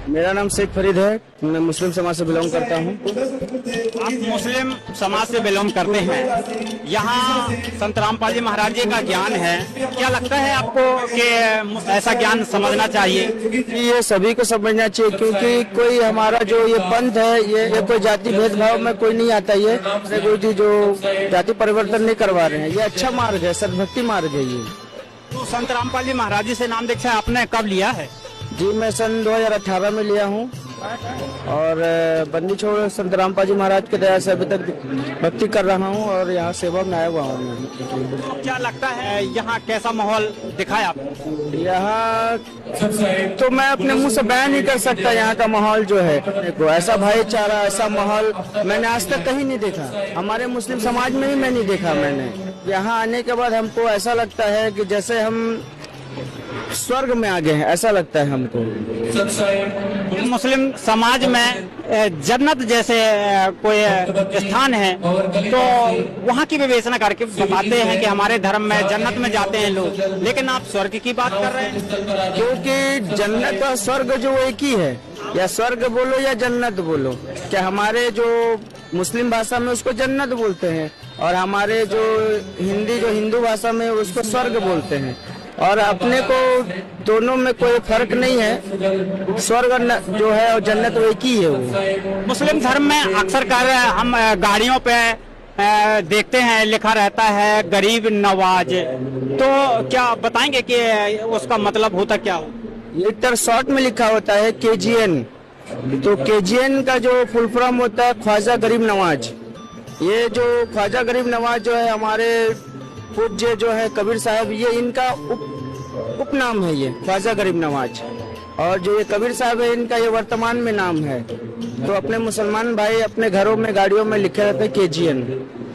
मेरा नाम शेख फरीद है। मैं मुस्लिम समाज से बिलोंग करता हूँ। आप मुस्लिम समाज से बिलोंग करते हैं, यहाँ संत रामपाल जी महाराज जी का ज्ञान है, क्या लगता है आपको कि ऐसा ज्ञान समझना चाहिए? कि ये सभी को समझना चाहिए, क्योंकि कोई हमारा जो ये पंथ है ये कोई जाति भेदभाव में कोई नहीं आता। ये कोई भी जो जाति परिवर्तन नहीं करवा रहे हैं। ये अच्छा मार्ग है, सद्भक्ति मार्ग है ये। तो संत रामपाल जी महाराज जी से नाम दीक्षा आपने कब लिया है? जी मैं सन 2018 में लिया हूँ और बंदी छोड़ संत रामपाल जी महाराज के दया से अभी तक भक्ति कर रहा हूँ और यहाँ सेवा में आया हुआ हूँ। तो क्या लगता है यहाँ कैसा माहौल दिखाया आपको? यहाँ तो मैं अपने मुंह से बयान नहीं कर सकता। यहाँ का माहौल जो है, देखो ऐसा भाईचारा, ऐसा माहौल मैंने आज तक कहीं नहीं देखा। हमारे मुस्लिम समाज में भी मैं नहीं देखा। मैंने यहाँ आने के बाद हमको ऐसा लगता है कि जैसे हम स्वर्ग में आ गए हैं, ऐसा लगता है हमको। मुस्लिम समाज में जन्नत जैसे कोई स्थान है तो वहाँ की विवेचना करके बताते हैं कि हमारे धर्म में जन्नत में जाते हैं लोग, लेकिन आप स्वर्ग की बात कर रहे हैं। क्योंकि जन्नत और स्वर्ग जो एक ही है, या स्वर्ग बोलो या जन्नत बोलो। क्या हमारे जो मुस्लिम भाषा में उसको जन्नत बोलते हैं और हमारे जो हिंदू भाषा में उसको स्वर्ग बोलते हैं, और अपने को दोनों में कोई फर्क नहीं है। स्वर्ग जो है और जन्नत वो एक ही है। वो मुस्लिम धर्म में अक्सर कर हम गाड़ियों पे देखते हैं लिखा रहता है गरीब नवाज, तो क्या बताएंगे कि उसका मतलब होता क्या हो? ये शॉर्ट में लिखा होता है KGN। तो KGN का जो फुल फॉर्म होता है ख्वाजा गरीब नवाज। ये जो ख्वाजा गरीब नवाज जो है हमारे पूज्य जो है कबीर साहब, ये इनका उपनाम है, ये ख्वाजा गरीब नवाज। और जो ये कबीर साहब है इनका ये वर्तमान में नाम है। तो अपने मुसलमान भाई अपने घरों में गाड़ियों में लिखे रहते हैं KGN।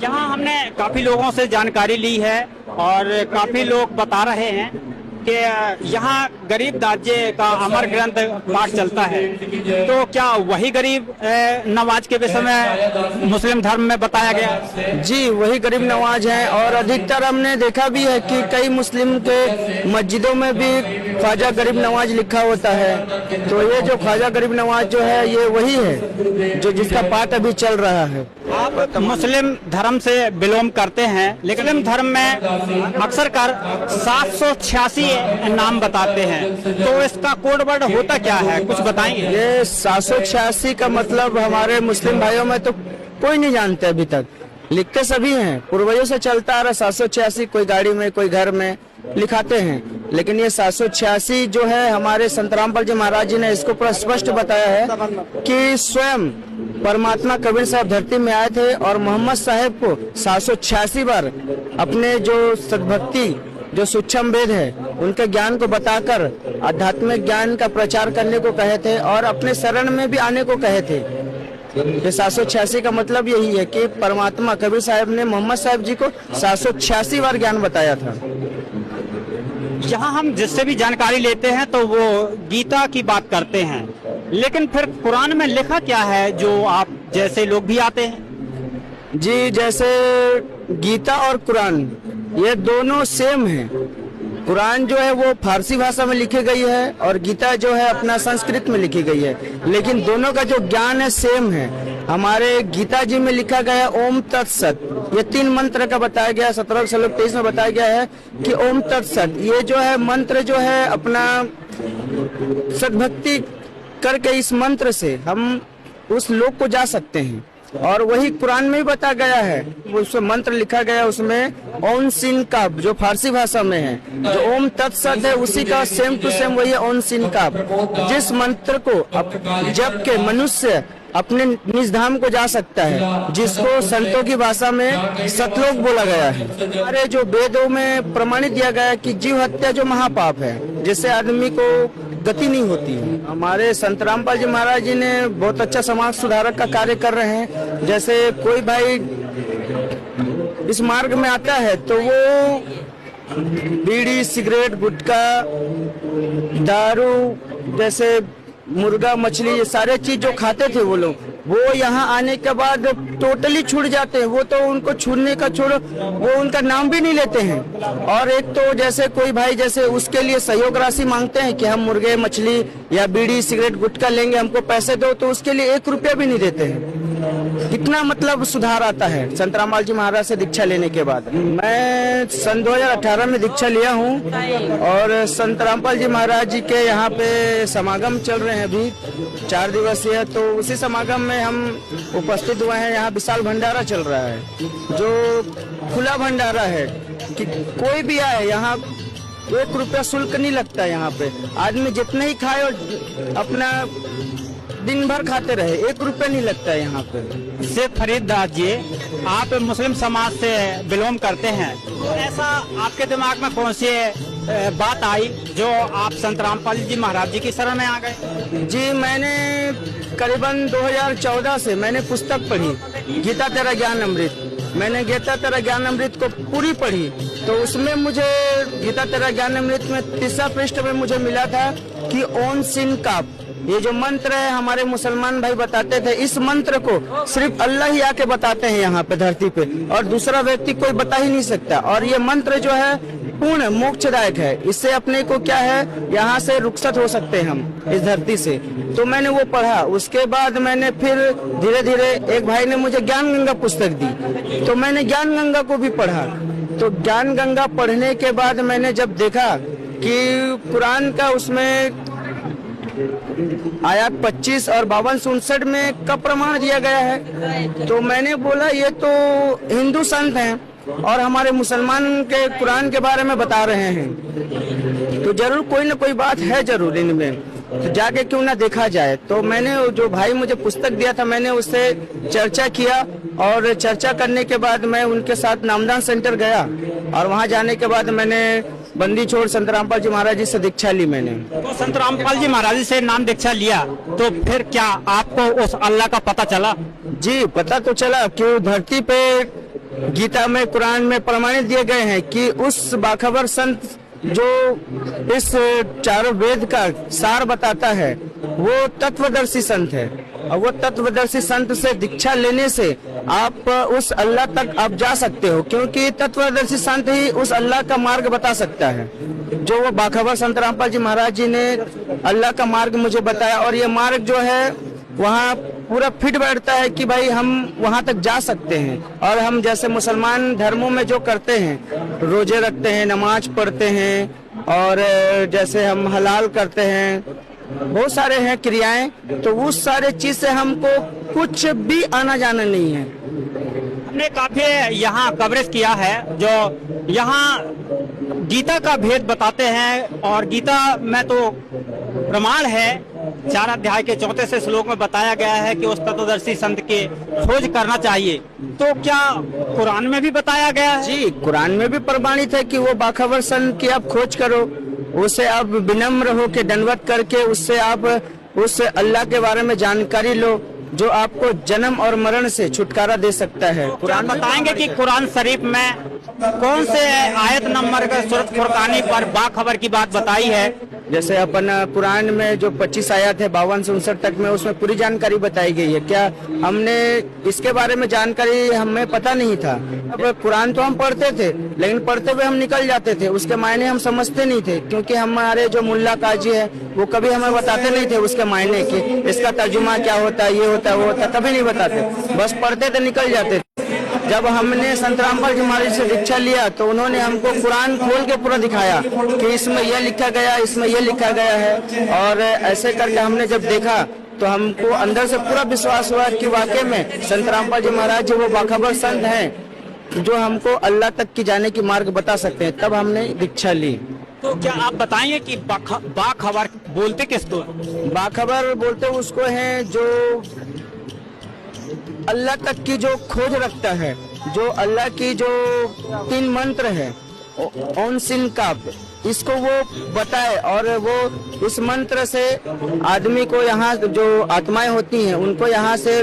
यहाँ हमने काफी लोगों से जानकारी ली है और काफी लोग बता रहे हैं कि यहाँ गरीब दाजे का अमर ग्रंथ पाठ चलता है, तो क्या वही गरीब नवाज के विषय में मुस्लिम धर्म में बताया गया? जी वही गरीब नवाज है। और अधिकतर हमने देखा भी है कि कई मुस्लिम के मस्जिदों में भी ख्वाजा गरीब नवाज लिखा होता है। तो ये जो ख्वाजा गरीब नवाज जो है ये वही है जो जिसका पाठ अभी चल रहा है। आप मुस्लिम धर्म से बिलोंग करते हैं, लेकिन मुस्लिम धर्म में अक्सर कर 786 नाम बताते हैं, तो इसका कोड वर्ड होता क्या है, कुछ बताएंगे? ये 786 का मतलब हमारे मुस्लिम भाइयों में तो कोई नहीं जानते अभी तक। लिखते सभी हैं, पूर्वजों से चलता आ रहा 786, कोई गाड़ी में कोई घर में लिखाते हैं। लेकिन ये 786 जो है हमारे संत रामपाल जी महाराज जी ने इसको पूरा स्पष्ट बताया है कि स्वयं परमात्मा कबीर साहब धरती में आए थे और मोहम्मद साहब को 786 बार अपने जो सद्भक्ति जो सूक्ष्म वेद है उनके ज्ञान को बताकर आध्यात्मिक ज्ञान का प्रचार करने को कहे थे और अपने शरण में भी आने को कहे थे। ये 786 का मतलब यही है कि परमात्मा कबीर साहब ने मोहम्मद साहब जी को 786 बार ज्ञान बताया था। यहाँ हम जिससे भी जानकारी लेते हैं तो वो गीता की बात करते हैं, लेकिन फिर कुरान में लिखा क्या है जो आप जैसे लोग भी आते हैं? जी जैसे गीता और कुरान ये दोनों सेम हैं। कुरान जो है वो फारसी भाषा में लिखी गई है और गीता जो है अपना संस्कृत में लिखी गई है, लेकिन दोनों का जो ज्ञान है सेम है। हमारे गीता जी में लिखा गया है ओम तत्सत। ये 3 मंत्र का बताया गया, 17 श्लोक 23 में बताया गया है कि ओम तत्सत ये जो है मंत्र जो है अपना सद्भक्ति करके इस मंत्र से हम उस लोक को जा सकते हैं। और वही कुरान में भी बताया गया है, उसमें मंत्र लिखा गया है, उसमें ओम सिन काफ जो फारसी भाषा में है, जो ओम तत्सत है उसी का सेम टू सेम वही है ओम सिन काफ। जिस मंत्र को जप के मनुष्य अपने निज धाम को जा सकता है, जिसको संतों की भाषा में सतलोक बोला गया है। हमारे जो वेदों में प्रमाणित दिया गया है कि जीव हत्या जो महापाप है, जिससे आदमी को गति नहीं होती है। हमारे संत रामपाल जी महाराज जी ने बहुत अच्छा समाज सुधारक का कार्य कर रहे हैं। जैसे कोई भाई इस मार्ग में आता है तो वो बीड़ी, सिगरेट, गुटखा, दारू, जैसे मुर्गा, मछली, ये सारे चीज जो खाते थे वो लोग, वो यहाँ आने के बाद टोटली छूट जाते हैं। वो तो उनको छूटने का छोड़ो, वो उनका नाम भी नहीं लेते हैं। और एक तो जैसे कोई भाई जैसे उसके लिए सहयोग राशि मांगते हैं कि हम मुर्गे मछली या बीड़ी सिगरेट गुटखा लेंगे, हमको पैसे दो, तो उसके लिए 1 रुपया भी नहीं देते हैं। कितना मतलब सुधार आता है संत रामपाल जी महाराज से दीक्षा लेने के बाद। मैं सन 2018 में दीक्षा लिया हूँ और संत रामपाल जी महाराज जी के यहाँ पे समागम चल रहे हैं अभी 4 दिवसीय। तो उसी समागम में हम उपस्थित हुए हैं। यहाँ विशाल भंडारा चल रहा है, जो खुला भंडारा है कि कोई भी आए, यहाँ 1 रुपया शुल्क नहीं लगता है। यहाँ पे आदमी जितने ही खाए और अपना दिन भर खाते रहे, 1 रुपया नहीं लगता है यहाँ पे। शेख फरीद दास जी, आप मुस्लिम समाज से बिलोंग करते हैं, तो ऐसा आपके दिमाग में कौन सी बात आई जो आप संत रामपाल जी महाराज जी की शरण में आ गए? जी, मैंने करीबन 2014 से मैंने पुस्तक पढ़ी गीता तेरा ज्ञान अमृत। मैंने गीता तेरा ज्ञान अमृत को पूरी पढ़ी, तो उसमें मुझे गीता तेरा ज्ञान अमृत में 30 पृष्ठ में मुझे मिला था कि ओम सिन काप, ये जो मंत्र है हमारे मुसलमान भाई बताते थे, इस मंत्र को सिर्फ अल्लाह ही आके बताते हैं यहाँ पे धरती पे, और दूसरा व्यक्ति कोई बता ही नहीं सकता। और ये मंत्र जो है पूर्ण मोक्षदायक है। इससे अपने को क्या है, यहाँ से रुखसत हो सकते हैं हम इस धरती से। तो मैंने वो पढ़ा। उसके बाद मैंने फिर धीरे धीरे एक भाई ने मुझे ज्ञान गंगा पुस्तक दी, तो मैंने ज्ञान गंगा को भी पढ़ा। तो ज्ञान गंगा पढ़ने के बाद मैंने जब देखा कि कुरान का उसमें आयत 25 और 52-59 में कब प्रमाण दिया गया है, तो मैंने बोला ये तो हिंदू संत हैं और हमारे मुसलमान के कुरान के बारे में बता रहे हैं, तो जरूर कोई ना कोई बात है जरूर इनमें, तो जाके क्यों ना देखा जाए। तो मैंने जो भाई मुझे पुस्तक दिया था, मैंने उससे चर्चा किया, और चर्चा करने के बाद मैं उनके साथ नामदान सेंटर गया, और वहां जाने के बाद मैंने बंदी छोड़ संत रामपाल जी महाराज जी से दीक्षा ली मैंने। तो संत रामपाल जी महाराज जी से नाम दीक्षा लिया, तो फिर क्या आपको उस अल्लाह का पता चला? जी, पता तो चला कि धरती पे गीता में कुरान में प्रमाणित दिए गए हैं कि उस बाखबर संत जो इस चारों वेद का सार बताता है वो तत्वदर्शी संत है, और वो तत्वदर्शी संत से दीक्षा लेने से आप उस अल्लाह तक आप जा सकते हो, क्योंकि तत्वदर्शी संत ही उस अल्लाह का मार्ग बता सकता है। जो वो बाखबर संत रामपाल जी महाराज जी ने अल्लाह का मार्ग मुझे बताया, और ये मार्ग जो है वहाँ पूरा फिट बैठता है कि भाई हम वहाँ तक जा सकते हैं। और हम जैसे मुसलमान धर्मों में जो करते हैं, रोजे रखते हैं, नमाज पढ़ते हैं, और जैसे हम हलाल करते हैं, बहुत सारे हैं क्रियाएं, तो उस सारे चीज से हमको कुछ भी आना जाना नहीं है। हमने काफी यहाँ कवरेज किया है, जो यहाँ गीता का भेद बताते हैं, और गीता में तो प्रमाण है 4 अध्याय के 34 श्लोक में बताया गया है कि उस तत्वदर्शी संत के खोज करना चाहिए। तो क्या कुरान में भी बताया गया है? जी, कुरान में भी प्रमाणित है कि वो बाखबर संत की आप खोज करो, उससे आप विनम्र हो के दंडवत करके उससे आप उस अल्लाह के बारे में जानकारी लो, जो आपको जन्म और मरण से छुटकारा दे सकता है। कुरान बताएंगे कि कुरान शरीफ में कौन से आयत नंबर का सूरत फुरकानी पर बाखबर की बात बताई है? जैसे अपन कुरान में जो 25 आयत है 52 से 59 तक में, उसमें पूरी जानकारी बताई गई है। क्या हमने इसके बारे में जानकारी हमें पता नहीं था। अब कुरान तो हम पढ़ते थे, लेकिन पढ़ते हुए हम निकल जाते थे, उसके मायने हम समझते नहीं थे, क्योंकि हमारे जो मुल्ला काजी है वो कभी हमें बताते नहीं थे उसके मायने कि इसका तर्जुमा क्या होता है, ये होता है, वो होता है, कभी नहीं बताते, बस पढ़ते थे निकल जाते थे। जब हमने संत रामपाल जी महाराज से दीक्षा लिया तो उन्होंने हमको कुरान खोल के पूरा दिखाया कि इसमें यह लिखा गया, इसमें यह लिखा गया है, और ऐसे करके हमने जब देखा तो हमको अंदर से पूरा विश्वास हुआ कि वाकई में संत रामपाल जी महाराज जी वो बाखबर संत हैं जो हमको अल्लाह तक की जाने की मार्ग बता सकते हैं। तब हमने दीक्षा ली। तो क्या आप बताएंगे कि बाखबर बोलते किसको? बाखबर बोलते उसको है जो अल्लाह तक की जो खोज रखता है, जो अल्लाह की जो 3 मंत्र है ओम सिन काप, इसको वो बताए, और वो इस मंत्र से आदमी को यहाँ जो आत्माएं होती हैं उनको यहाँ से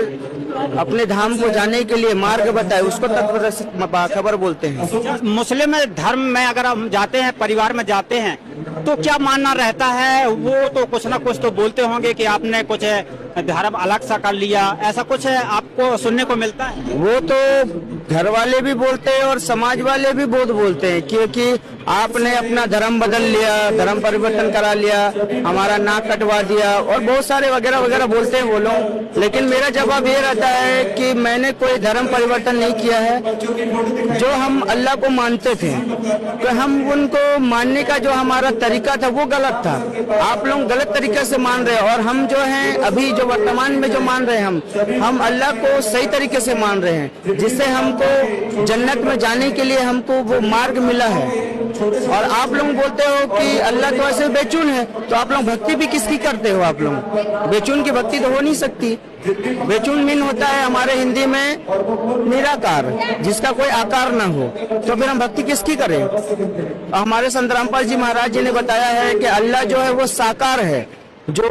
अपने धाम को जाने के लिए मार्ग बताए, उसको तत्वदर्शी बाखबर बोलते हैं। मुस्लिम धर्म में अगर हम जाते हैं, परिवार में जाते हैं, तो क्या मानना रहता है? वो तो कुछ ना कुछ तो बोलते होंगे कि आपने कुछ धर्म अलग सा कर लिया, ऐसा कुछ है आपको सुनने को मिलता है? वो तो घर वाले भी बोलते हैं और समाज वाले भी बहुत बोलते हैं, क्योंकि आपने अपना धर्म बदल लिया, धर्म परिवर्तन करा लिया, हमारा नाक कटवा दिया और बहुत सारे वगैरह वगैरह बोलते हैं वो लोग। लेकिन मेरा जवाब ये रहता है कि मैंने कोई धर्म परिवर्तन नहीं किया है। जो हम अल्लाह को मानते थे तो हम उनको मानने का जो हमारा तरीका था वो गलत था। आप लोग गलत तरीके से मान रहे हैं और हम जो हैं अभी जो वर्तमान में जो मान रहे हैं हम अल्लाह को सही तरीके से मान रहे हैं, जिससे हमको जन्नत में जाने के लिए हमको वो मार्ग मिला है। और आप लोग बोलते हो कि अल्लाह तो ऐसे बेचून है, तो आप लोग भक्ति भी किसकी करते हो? आप लोग बेचून की भक्ति तो हो नहीं सकती। बेचून मीन होता है हमारे हिंदी में निराकार, जिसका कोई आकार ना हो, तो फिर हम भक्ति किसकी करें? हमारे संत रामपाल जी महाराज जी ने बताया है कि अल्लाह जो है वो साकार है, जो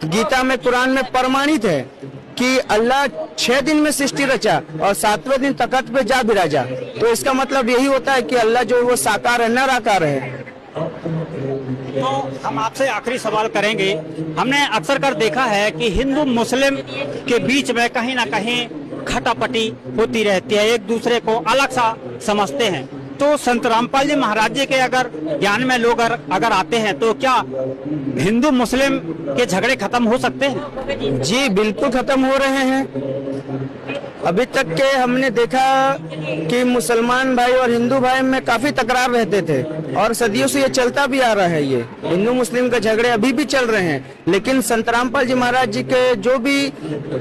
गीता में कुरान में प्रमाणित है कि अल्लाह 6 दिन में सृष्टि रचा और 7वें दिन तख्त पे जा बिराजा। तो इसका मतलब यही होता है कि अल्लाह जो है वो साकार है, निराकार है। तो हम आपसे आखिरी सवाल करेंगे। हमने अक्सर कर देखा है कि हिंदू मुस्लिम के बीच में कहीं ना कहीं खटापटी होती रहती है, एक दूसरे को अलग सा समझते हैं। तो संत रामपाल जी महाराज जी के अगर ज्ञान में लोग अगर आते हैं तो क्या हिंदू मुस्लिम के झगड़े खत्म हो सकते हैं? जी बिल्कुल खत्म हो रहे हैं। अभी तक के हमने देखा कि मुसलमान भाई और हिंदू भाई में काफी तकरार रहते थे और सदियों से ये चलता भी आ रहा है। ये हिंदू मुस्लिम के झगड़े अभी भी चल रहे हैं, लेकिन संत रामपाल जी महाराज जी के जो भी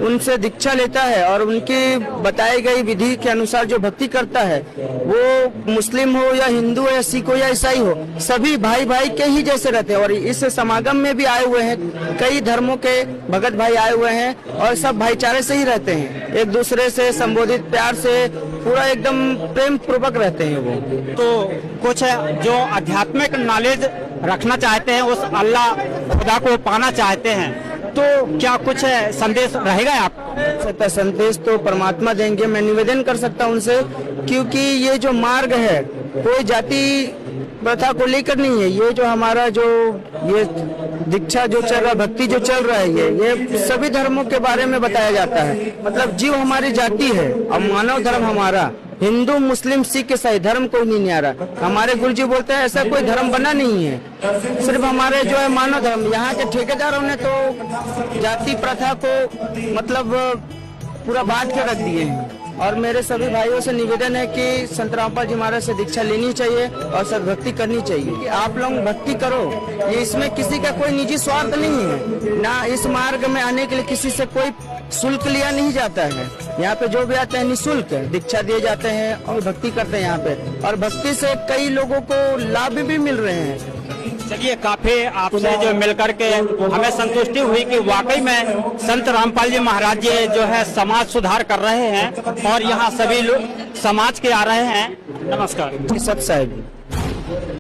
उनसे दीक्षा लेता है और उनकी बताई गई विधि के अनुसार जो भक्ति करता है, वो मुस्लिम हो या हिंदू हो या सिख हो या ईसाई हो, सभी भाई भाई के ही जैसे रहते हैं। और इस समागम में भी आए हुए हैं कई धर्मों के भगत भाई आए हुए हैं और सब भाईचारे से ही रहते हैं, एक दूसरे से संबोधित प्यार से पूरा एकदम प्रेम पूर्वक रहते हैं वो। तो कुछ जो आध्यात्मिक नॉलेज रखना चाहते हैं, उस अल्लाह खुदा को पाना चाहते हैं, तो क्या कुछ संदेश रहेगा आपको? संदेश तो परमात्मा देंगे, मैं निवेदन कर सकता हूं उनसे, क्योंकि ये जो मार्ग है कोई जाति प्रथा को लेकर नहीं है। ये जो हमारा जो ये दीक्षा जो चल रहा, भक्ति जो चल रहा है, ये सभी धर्मों के बारे में बताया जाता है। मतलब जीव हमारी जाति है और मानव धर्म हमारा, हिंदू मुस्लिम सिख ईसाई धर्म कोई नहीं न्यारा। हमारे गुरु जी बोलते हैं ऐसा कोई धर्म बना नहीं है, सिर्फ हमारे जो है मानव धर्म। यहाँ के ठेकेदारों ने तो जाति प्रथा को मतलब पूरा बांट के रख दिए हैं। और मेरे सभी भाइयों से निवेदन है कि संत रामपाल जी महाराज से दीक्षा लेनी चाहिए और सद्भक्ति करनी चाहिए। कि आप लोग भक्ति करो, ये इसमें किसी का कोई निजी स्वार्थ नहीं है ना। इस मार्ग में आने के लिए किसी से कोई शुल्क लिया नहीं जाता है। यहाँ पे जो भी आते हैं निःशुल्क दीक्षा दिए जाते हैं और भक्ति करते हैं यहाँ पे, और भक्ति से कई लोगों को लाभ भी मिल रहे हैं। चलिए, काफी आपसे जो मिलकर के हमें संतुष्टि हुई कि वाकई में संत रामपाल जी महाराज जी जो है समाज सुधार कर रहे हैं और यहाँ सभी लोग समाज के आ रहे हैं। नमस्कार। सत साहिब।